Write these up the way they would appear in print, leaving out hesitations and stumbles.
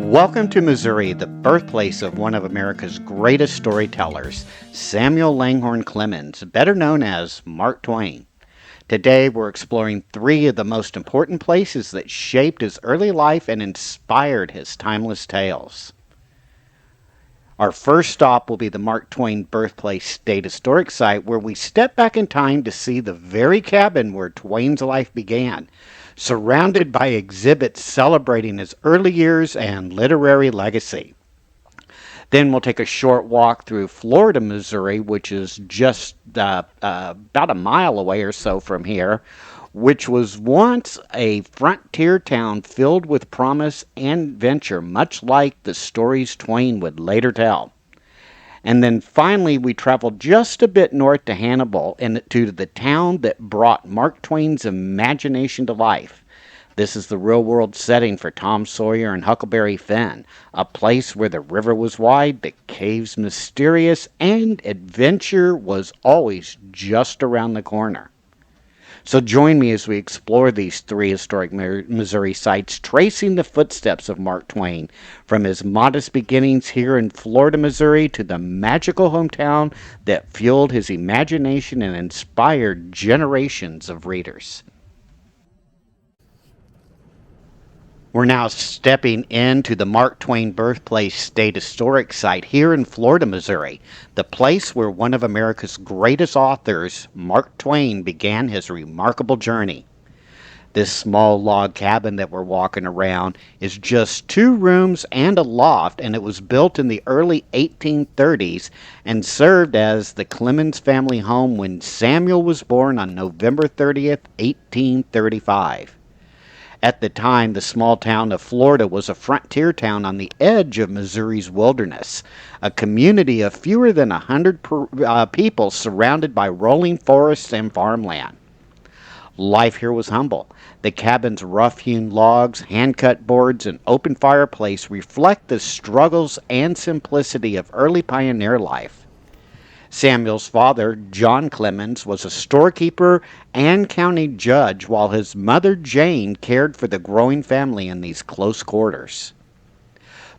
Welcome to Missouri, the birthplace of one of America's greatest storytellers, Samuel Langhorne Clemens, better known as Mark Twain. Today we're exploring three of the most important places that shaped his early life and inspired his timeless tales. Our first stop will be the Mark Twain Birthplace State Historic Site, where we step back in time to see the very cabin where Twain's life began, surrounded by exhibits celebrating his early years and literary legacy. Then we'll take a short walk through Florida, Missouri, which is just about a mile away or so from here, which was once a frontier town filled with promise and adventure, much like the stories Twain would later tell. And then finally, we traveled just a bit north to Hannibal and to the town that brought Mark Twain's imagination to life. This is the real-world setting for Tom Sawyer and Huckleberry Finn, a place where the river was wide, the caves mysterious, and adventure was always just around the corner. So join me as we explore these three historic Missouri sites, tracing the footsteps of Mark Twain, from his modest beginnings here in Florida, Missouri, to the magical hometown that fueled his imagination and inspired generations of readers. We're now stepping into the Mark Twain Birthplace State Historic Site here in Florida, Missouri, the place where one of America's greatest authors, Mark Twain, began his remarkable journey. This small log cabin that we're walking around is just 2 rooms and a loft, and it was built in the early 1830s and served as the Clemens family home when Samuel was born on November 30th, 1835. At the time, the small town of Florida was a frontier town on the edge of Missouri's wilderness, a community of fewer than 100 people surrounded by rolling forests and farmland. Life here was humble. The cabin's rough-hewn logs, hand-cut boards, and open fireplace reflect the struggles and simplicity of early pioneer life. Samuel's father, John Clemens, was a storekeeper and county judge, while his mother, Jane, cared for the growing family in these close quarters.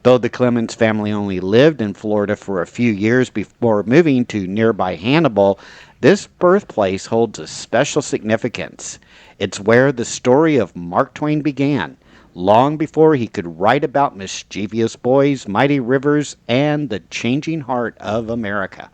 Though the Clemens family only lived in Florida for a few years before moving to nearby Hannibal, this birthplace holds a special significance. It's where the story of Mark Twain began, long before he could write about mischievous boys, mighty rivers, and the changing heart of America.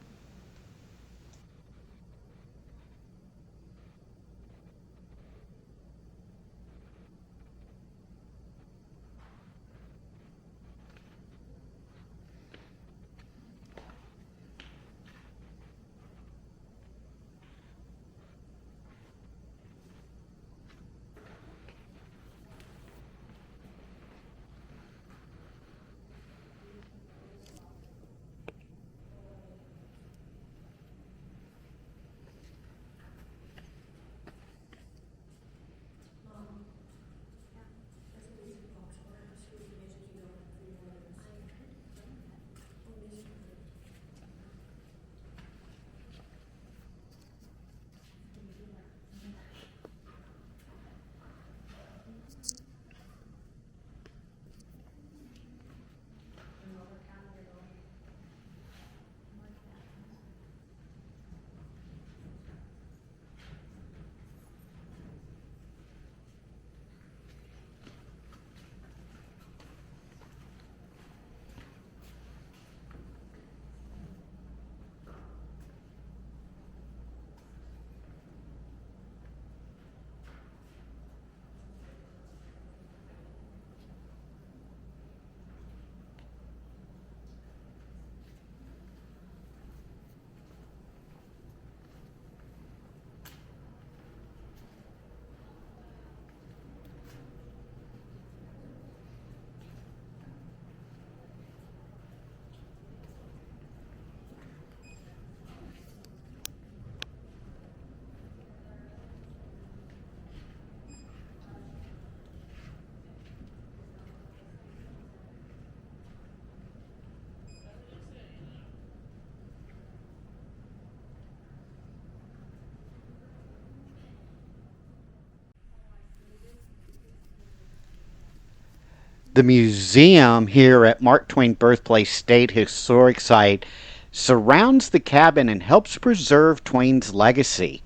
The museum here at Mark Twain Birthplace State Historic Site surrounds the cabin and helps preserve Twain's legacy.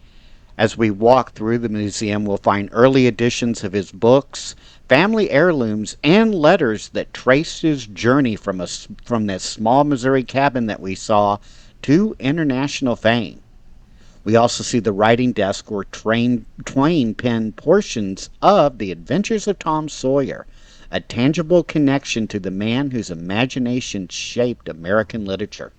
As we walk through the museum, we'll find early editions of his books, family heirlooms, and letters that trace his journey from this small Missouri cabin that we saw to international fame. We also see the writing desk where Twain penned portions of The Adventures of Tom Sawyer, a tangible connection to the man whose imagination shaped American literature.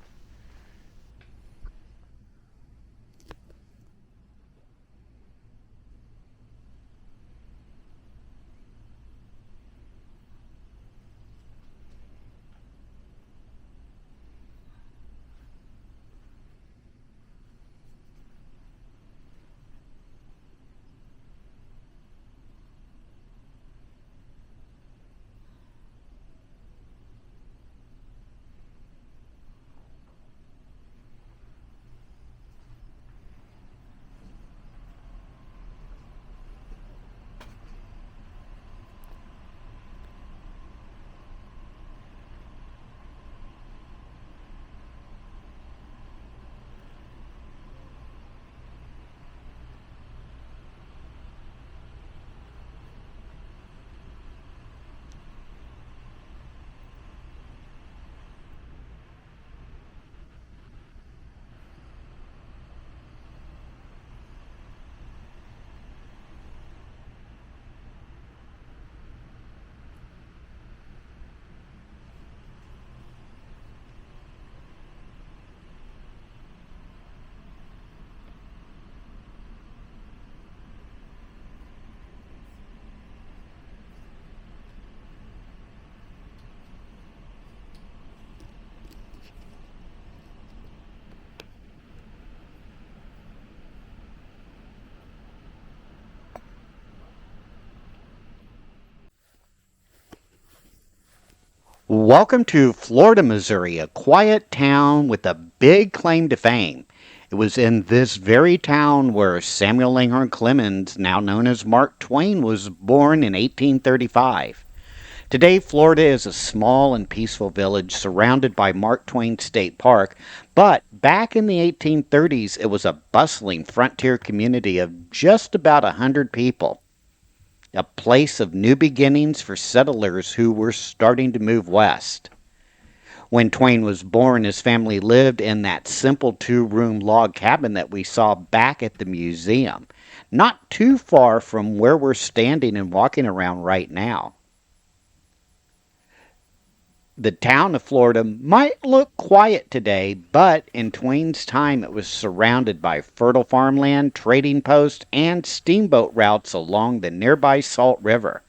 Welcome to Florida, Missouri, a quiet town with a big claim to fame. It was in this very town where Samuel Clemens, now known as Mark Twain, was born in 1835. Today, Florida is a small and peaceful village surrounded by Mark Twain State Park, but back in the 1830s, it was a bustling frontier community of just about 100 people. A place of new beginnings for settlers who were starting to move west. When Twain was born, his family lived in that simple two-room log cabin that we saw back at the museum, not too far from where we're standing and walking around right now. The town of Florida might look quiet today, but in Twain's time it was surrounded by fertile farmland, trading posts, and steamboat routes along the nearby Salt River.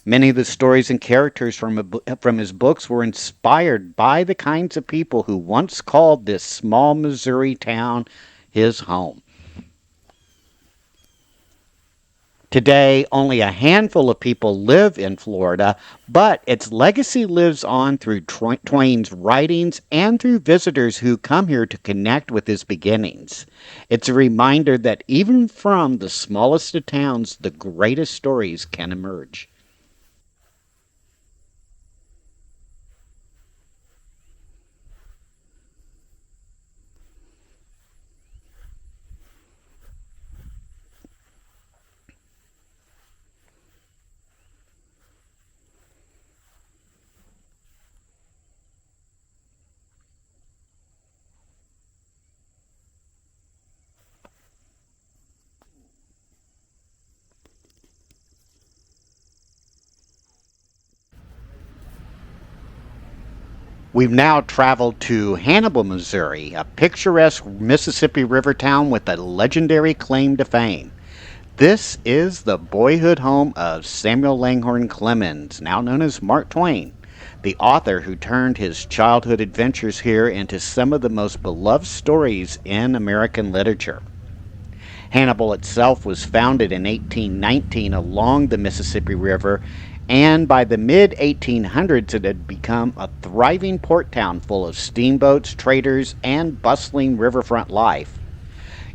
Many of the stories and characters from his books were inspired by the kinds of people who once called this small Missouri town his home. Today, only a handful of people live in Florida, but its legacy lives on through Twain's writings and through visitors who come here to connect with his beginnings. It's a reminder that even from the smallest of towns, the greatest stories can emerge. We've now traveled to Hannibal, Missouri, a picturesque Mississippi River town with a legendary claim to fame. This is the boyhood home of Samuel Clemens, now known as Mark Twain, the author who turned his childhood adventures here into some of the most beloved stories in American literature. Hannibal itself was founded in 1819 along the Mississippi River, and by the mid-1800s it had become a thriving port town full of steamboats, traders, and bustling riverfront life.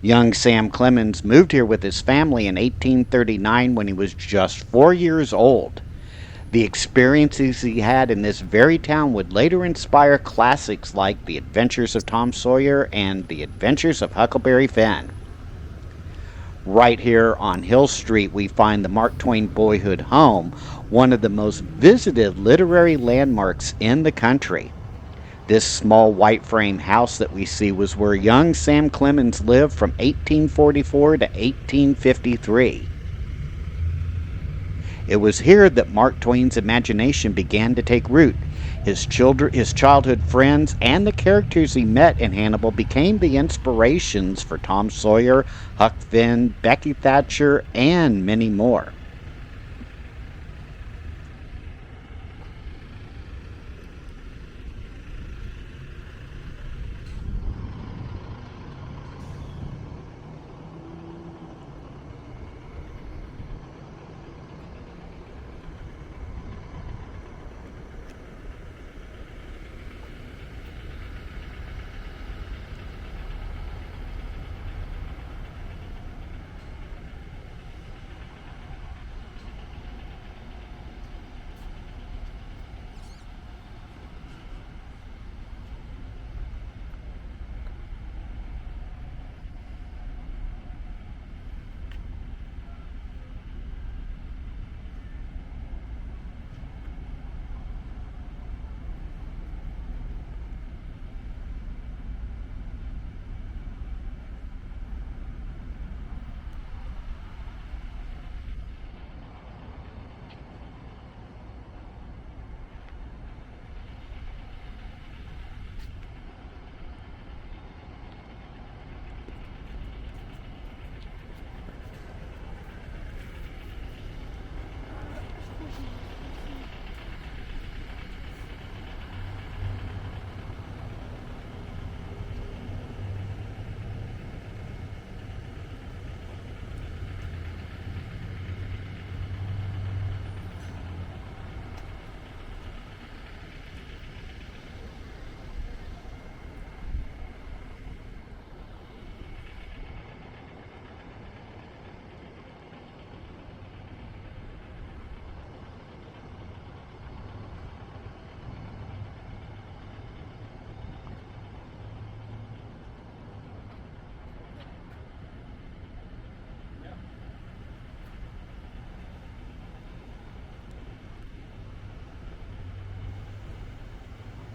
Young Sam Clemens moved here with his family in 1839 when he was just 4 years old. The experiences he had in this very town would later inspire classics like The Adventures of Tom Sawyer and The Adventures of Huckleberry Finn. Right here on Hill Street, we find the Mark Twain Boyhood home, one of the most visited literary landmarks in the country. This small white frame house that we see was where young Sam Clemens lived from 1844 to 1853. It was here that Mark Twain's imagination began to take root. His childhood friends, and the characters he met in Hannibal became the inspirations for Tom Sawyer, Huck Finn, Becky Thatcher, and many more.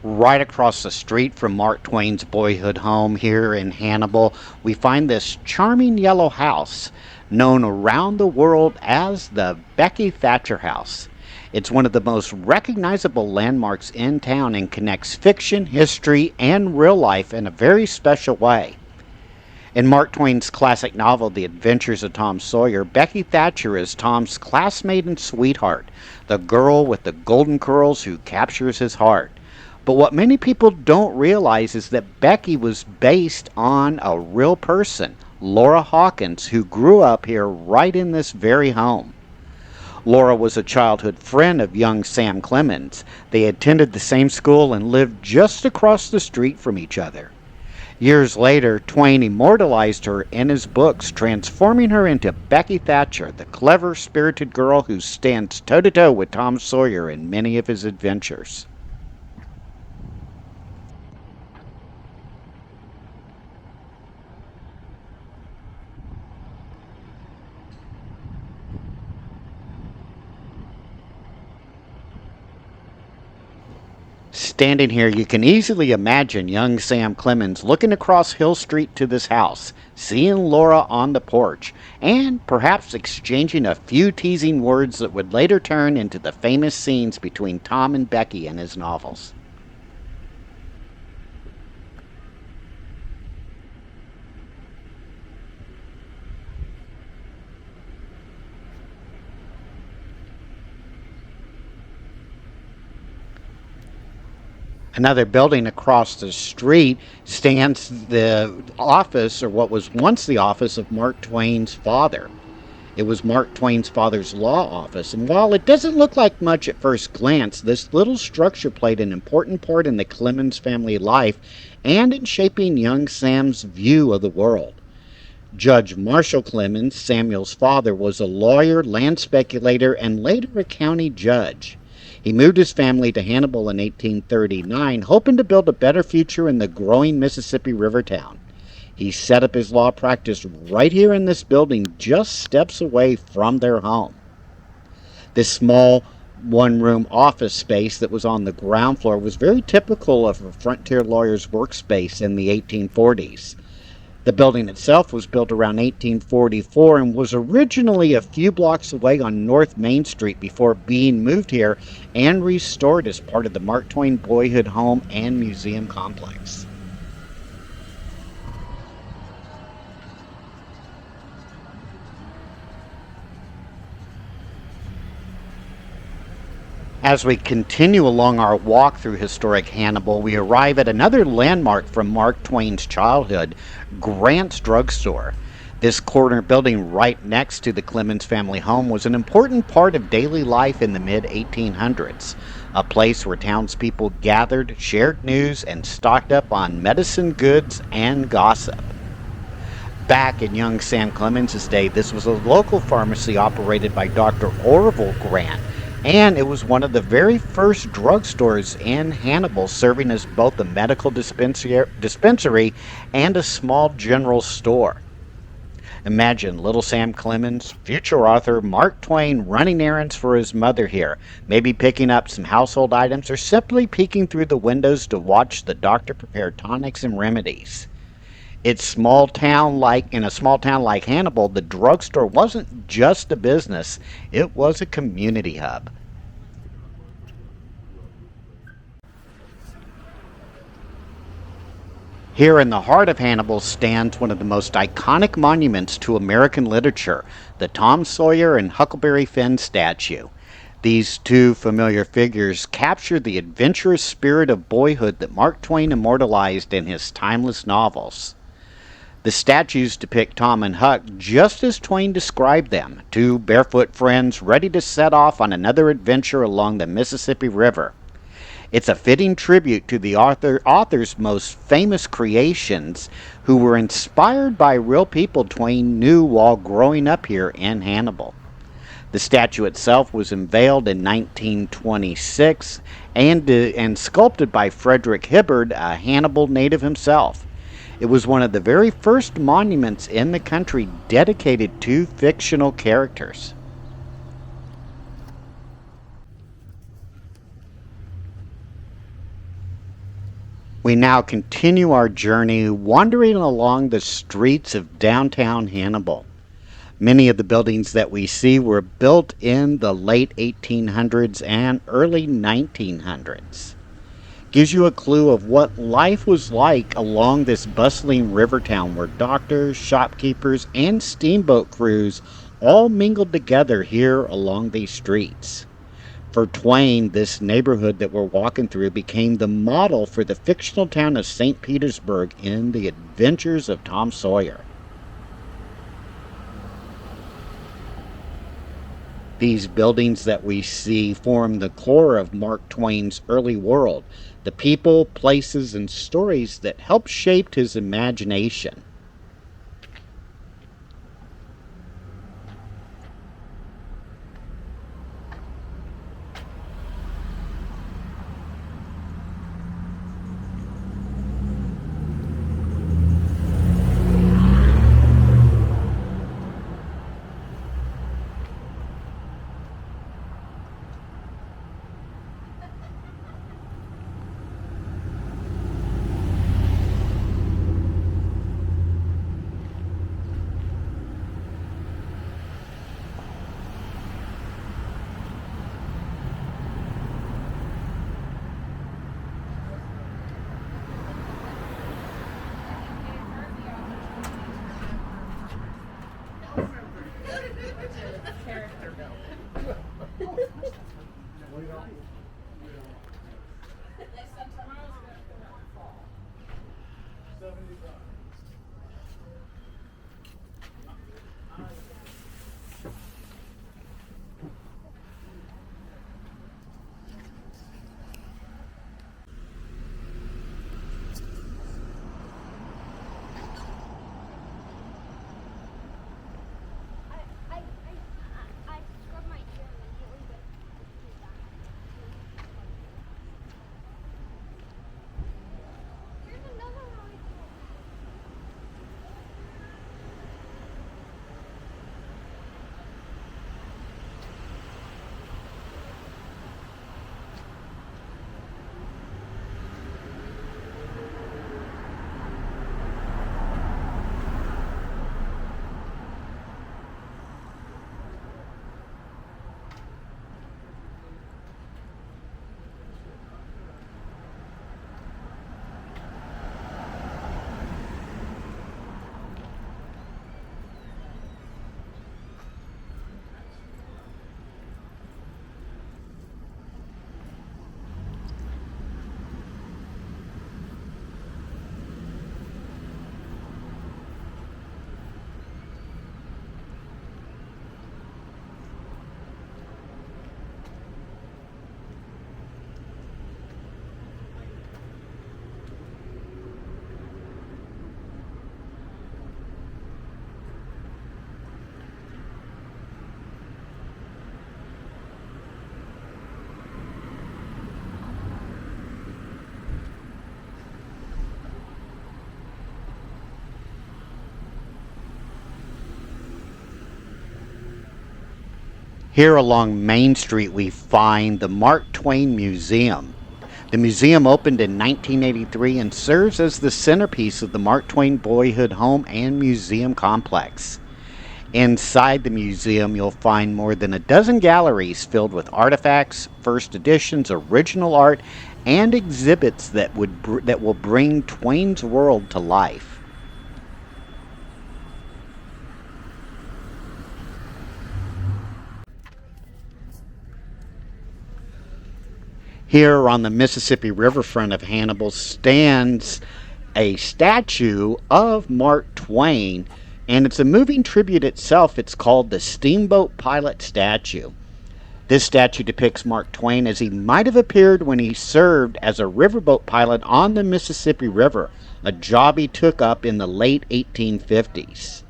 Right across the street from Mark Twain's boyhood home here in Hannibal, we find this charming yellow house known around the world as the Becky Thatcher House. It's one of the most recognizable landmarks in town and connects fiction, history, and real life in a very special way. In Mark Twain's classic novel, The Adventures of Tom Sawyer, Becky Thatcher is Tom's classmate and sweetheart, the girl with the golden curls who captures his heart. But what many people don't realize is that Becky was based on a real person, Laura Hawkins, who grew up here right in this very home. Laura was a childhood friend of young Sam Clemens. They attended the same school and lived just across the street from each other. Years later, Twain immortalized her in his books, transforming her into Becky Thatcher, the clever, spirited girl who stands toe-to-toe with Tom Sawyer in many of his adventures. Standing here, you can easily imagine young Sam Clemens looking across Hill Street to this house, seeing Laura on the porch, and perhaps exchanging a few teasing words that would later turn into the famous scenes between Tom and Becky in his novels. Another building across the street stands the office, or what was once the office, of Mark Twain's father. It was Mark Twain's father's law office, and while it doesn't look like much at first glance, this little structure played an important part in the Clemens family life and in shaping young Sam's view of the world. Judge Marshall Clemens, Samuel's father, was a lawyer, land speculator, and later a county judge. He moved his family to Hannibal in 1839, hoping to build a better future in the growing Mississippi River town. He set up his law practice right here in this building, just steps away from their home. This small one-room office space that was on the ground floor was very typical of a frontier lawyer's workspace in the 1840s. The building itself was built around 1844 and was originally a few blocks away on North Main Street before being moved here and restored as part of the Mark Twain Boyhood Home and Museum Complex. As we continue along our walk through historic Hannibal, we arrive at another landmark from Mark Twain's childhood, Grant's Drugstore. This corner building right next to the Clemens family home was an important part of daily life in the mid-1800s, a place where townspeople gathered, shared news, and stocked up on medicine goods and gossip. Back in young Sam Clemens' day, this was a local pharmacy operated by Dr. Orville Grant, and it was one of the very first drugstores in Hannibal, serving as both a medical dispensary and a small general store. Imagine little Sam Clemens, future author Mark Twain, running errands for his mother here, maybe picking up some household items or simply peeking through the windows to watch the doctor prepare tonics and remedies. In a small town like Hannibal, the drugstore wasn't just a business, it was a community hub. Here in the heart of Hannibal stands one of the most iconic monuments to American literature, the Tom Sawyer and Huckleberry Finn statue. These two familiar figures capture the adventurous spirit of boyhood that Mark Twain immortalized in his timeless novels. The statues depict Tom and Huck just as Twain described them, two barefoot friends ready to set off on another adventure along the Mississippi River. It's a fitting tribute to the author's most famous creations, who were inspired by real people Twain knew while growing up here in Hannibal. The statue itself was unveiled in 1926 and sculpted by Frederick Hibbard, a Hannibal native himself. It was one of the very first monuments in the country dedicated to fictional characters. We now continue our journey wandering along the streets of downtown Hannibal. Many of the buildings that we see were built in the late 1800s and early 1900s. Gives you a clue of what life was like along this bustling river town where doctors, shopkeepers, and steamboat crews all mingled together here along these streets. For Twain, this neighborhood that we're walking through became the model for the fictional town of St. Petersburg in The Adventures of Tom Sawyer. These buildings that we see form the core of Mark Twain's early world, the people, places, and stories that helped shape his imagination. Here along Main Street, we find the Mark Twain Museum. The museum opened in 1983 and serves as the centerpiece of the Mark Twain Boyhood Home and Museum Complex. Inside the museum, you'll find more than a dozen galleries filled with artifacts, first editions, original art, and exhibits that will bring Twain's world to life. Here on the Mississippi riverfront of Hannibal stands a statue of Mark Twain, and it's a moving tribute itself. It's called the Steamboat Pilot Statue. This statue depicts Mark Twain as he might have appeared when he served as a riverboat pilot on the Mississippi River, a job he took up in the late 1850s.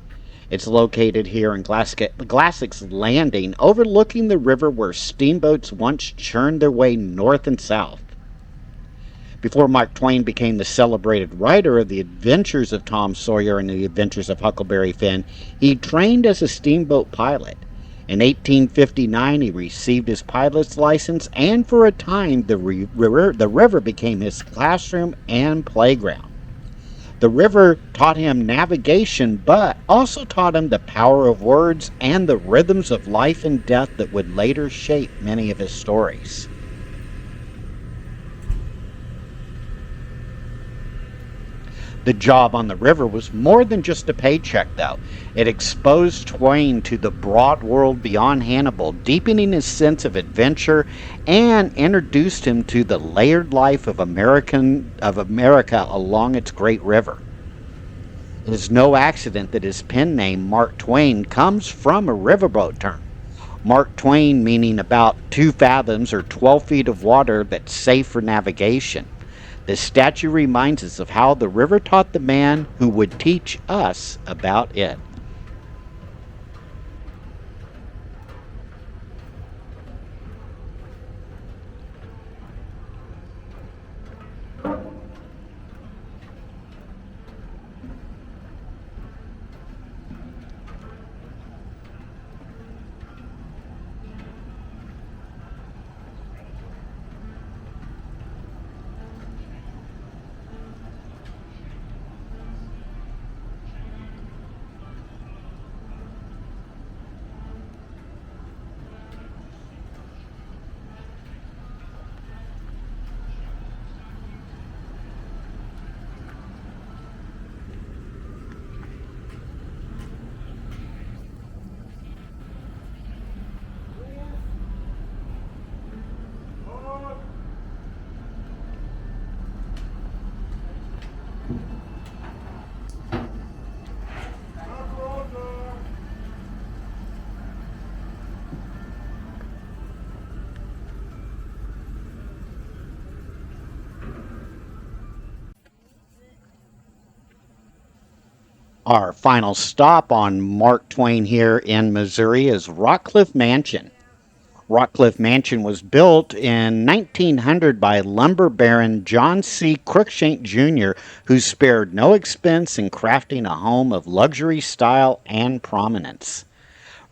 It's located here in Glassix Landing, overlooking the river where steamboats once churned their way north and south. Before Mark Twain became the celebrated writer of the adventures of Tom Sawyer and the adventures of Huckleberry Finn, he trained as a steamboat pilot. In 1859, he received his pilot's license, and for a time, the river became his classroom and playground. The river taught him navigation, but also taught him the power of words and the rhythms of life and death that would later shape many of his stories. The job on the river was more than just a paycheck, though. It exposed Twain to the broad world beyond Hannibal, deepening his sense of adventure, and introduced him to the layered life of America along its great river. It is no accident that his pen name, Mark Twain, comes from a riverboat term. Mark Twain meaning about 2 fathoms or 12 feet of water that's safe for navigation. This statue reminds us of how the river taught the man who would teach us about it. Our final stop on Mark Twain here in Missouri is Rockcliffe Mansion. Rockcliffe Mansion was built in 1900 by lumber baron John C. Cruikshank Jr., who spared no expense in crafting a home of luxury, style, and prominence.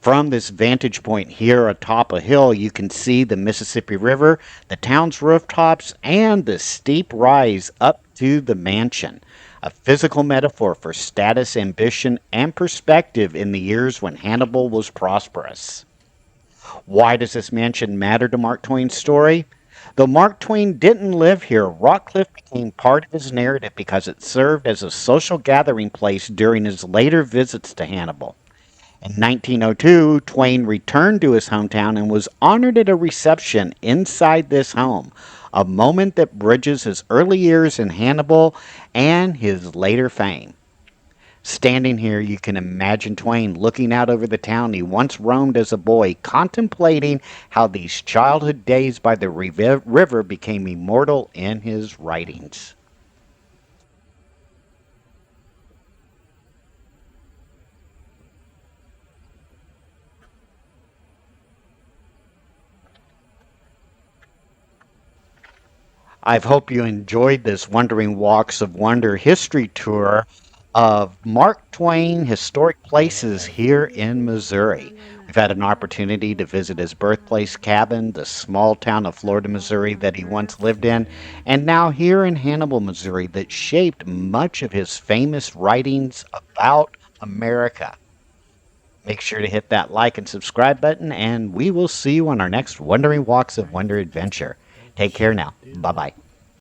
From this vantage point here atop a hill, you can see the Mississippi River, the town's rooftops, and the steep rise up to the mansion, a physical metaphor for status, ambition, and perspective in the years when Hannibal was prosperous. Why does this mansion matter to Mark Twain's story? Though Mark Twain didn't live here, Rockcliffe became part of his narrative because it served as a social gathering place during his later visits to Hannibal. In 1902, Twain returned to his hometown and was honored at a reception inside this home, a moment that bridges his early years in Hannibal and his later fame. Standing here, you can imagine Twain looking out over the town he once roamed as a boy, contemplating how these childhood days by the river became immortal in his writings. I hope you enjoyed this Wandering Walks of Wonder history tour of Mark Twain historic places here in Missouri. had an opportunity to visit his birthplace cabin, the small town of Florida, Missouri that he once lived in, and now here in Hannibal, Missouri, that shaped much of his famous writings about America. Make sure to hit that like and subscribe button, and we will see you on our next Wandering Walks of Wonder adventure. Take care now. Bye bye.